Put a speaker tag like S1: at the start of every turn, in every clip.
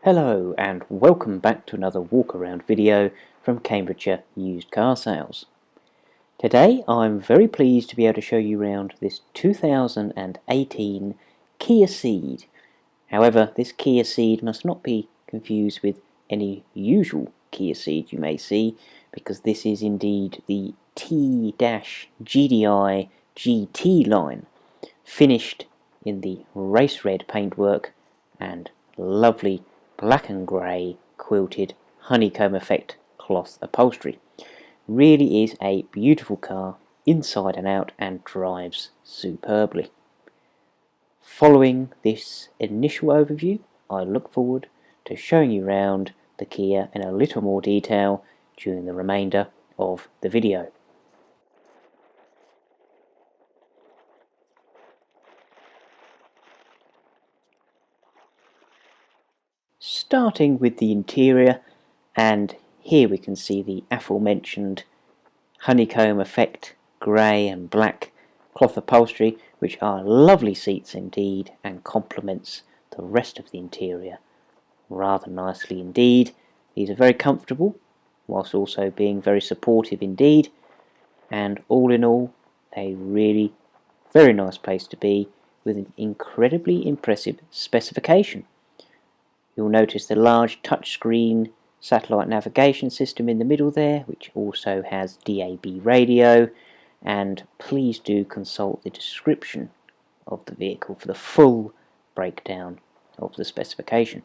S1: Hello and welcome back to another walk around video from Cambridgeshire Used Car Sales. Today I'm very pleased to be able to show you around this 2018 Kia Ceed. However, this Kia Ceed must not be confused with any usual Kia Ceed you may see, because this is indeed the T-GDi GT line, finished in the race red paintwork and lovely black and grey quilted honeycomb effect cloth upholstery. Really is a beautiful car inside and out and drives superbly. Following this initial overview, I look forward to showing you around the Kia in a little more detail during the remainder of the video. Starting with the interior, and here we can see the aforementioned honeycomb effect grey and black cloth upholstery, which are lovely seats indeed and complements the rest of the interior rather nicely indeed. These are very comfortable whilst also being very supportive indeed, and all in all a really very nice place to be with an incredibly impressive specification. You'll notice the large touchscreen satellite navigation system in the middle there, which also has DAB radio, and please do consult the description of the vehicle for the full breakdown of the specification.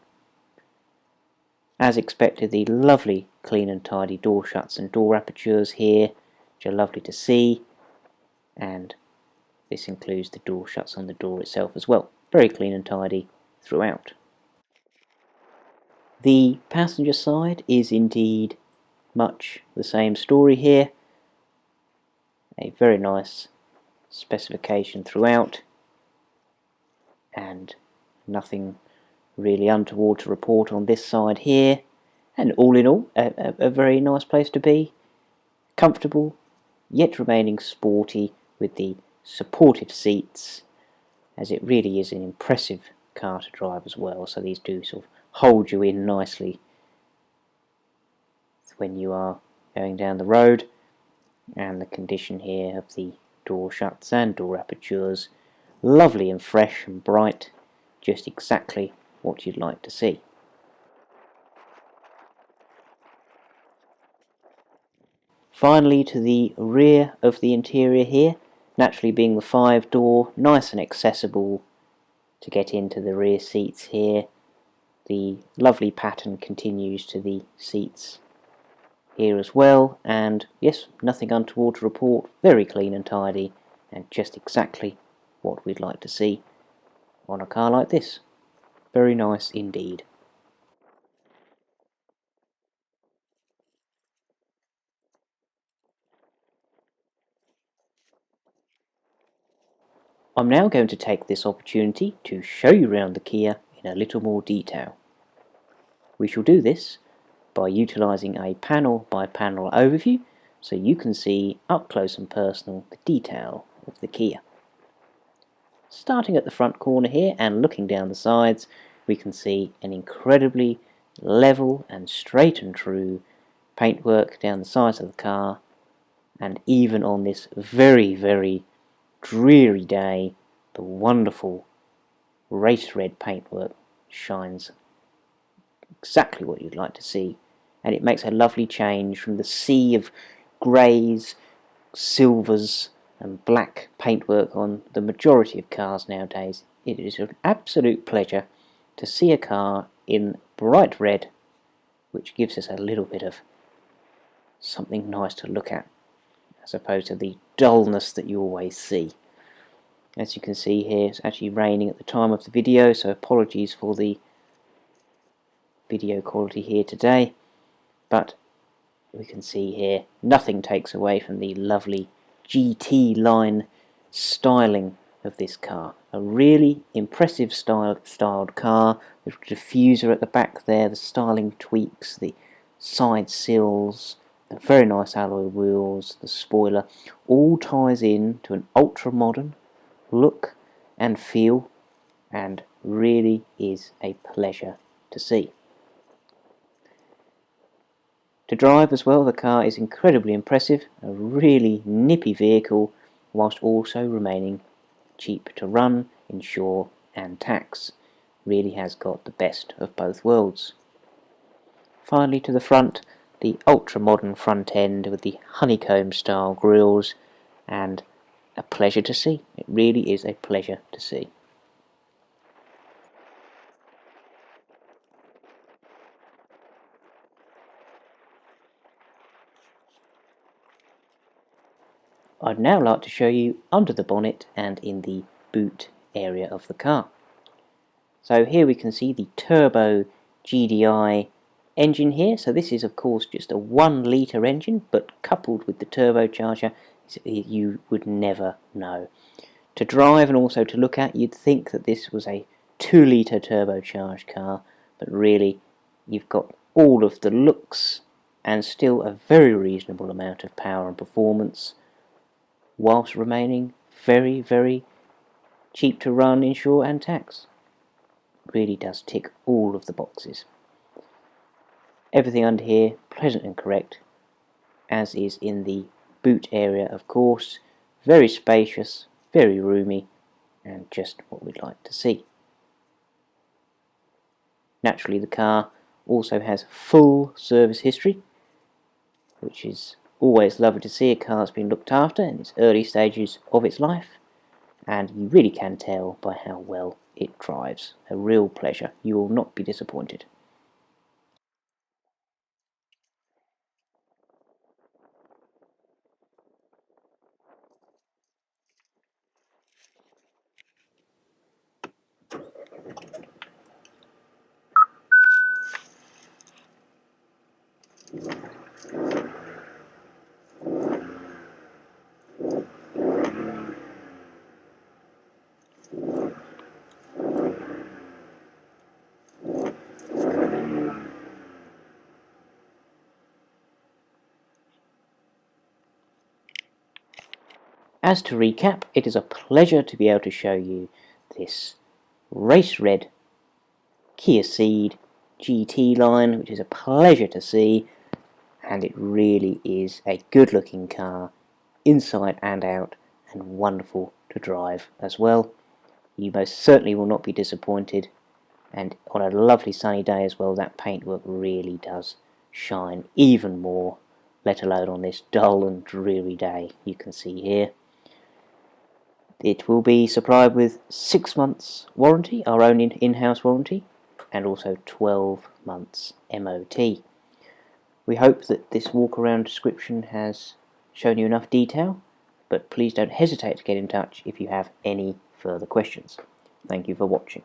S1: As expected, the lovely clean and tidy door shuts and door apertures here, which are lovely to see, and this includes the door shuts on the door itself as well. Very clean and tidy throughout. The passenger side is indeed much the same story here. A very nice specification throughout, and nothing really untoward to report on this side here. And all in all, a very nice place to be. Comfortable, yet remaining sporty with the supportive seats, as it really is an impressive car to drive as well. So these do sort of hold you in nicely when you are going down the road. And the condition here of the door shuts and door apertures, lovely and fresh and bright, just exactly what you'd like to see. Finally, to the rear of the interior here, naturally being the 5-door, nice and accessible to get into the rear seats here. The lovely pattern continues to the seats here as well, and yes, nothing untoward to report, very clean and tidy, and just exactly what we'd like to see on a car like this. Very nice indeed. I'm now going to take this opportunity to show you around the Kia in a little more detail. We shall do this by utilising a panel by panel overview so you can see up close and personal the detail of the Kia. Starting at the front corner here and looking down the sides, we can see an incredibly level and straight and true paintwork down the sides of the car, and even on this very dreary day, the wonderful race red paintwork shines exactly what you'd like to see, and it makes a lovely change from the sea of greys, silvers and black paintwork on the majority of cars nowadays. It is an absolute pleasure to see a car in bright red, which gives us a little bit of something nice to look at, as opposed to the dullness that you always see. As you can see here, it's actually raining at the time of the video, so apologies for the video quality here today, but we can see here nothing takes away from the lovely GT line styling of this car. A really impressive styled car. The diffuser at the back there, the styling tweaks, the side sills, the very nice alloy wheels, the spoiler, all ties in to an ultra modern look and feel, and really is a pleasure to see. To drive as well, the car is incredibly impressive, a really nippy vehicle, whilst also remaining cheap to run, insure and tax. Really has got the best of both worlds. Finally, to the front, the ultra modern front end with the honeycomb style grills, and a pleasure to see. It really is a pleasure to see. I'd now like to show you under the bonnet and in the boot area of the car. So here we can see the turbo GDi engine here. So this is of course just a 1 litre engine, but coupled with the turbocharger, you would never know. To drive and also to look at, you'd think that this was a 2 litre turbocharged car, but really you've got all of the looks and still a very reasonable amount of power and performance, whilst remaining very, very cheap to run, insure and tax. Really does tick all of the boxes. Everything under here pleasant and correct, as is in the boot area of course. Very spacious, very roomy, and just what we'd like to see. Naturally the car also has full service history, which is always lovely to see. A car that's been looked after in its early stages of its life, and you really can tell by how well it drives. A real pleasure. You will not be disappointed. As to recap, it is a pleasure to be able to show you this race red Kia Ceed GT line, which is a pleasure to see, and it really is a good looking car inside and out, and wonderful to drive as well. You most certainly will not be disappointed, and on a lovely sunny day as well, that paintwork really does shine even more, let alone on this dull and dreary day you can see here. It will be supplied with 6 months warranty, our own in-house warranty, and also 12 months MOT. We hope that this walk-around description has shown you enough detail, but please don't hesitate to get in touch if you have any further questions. Thank you for watching.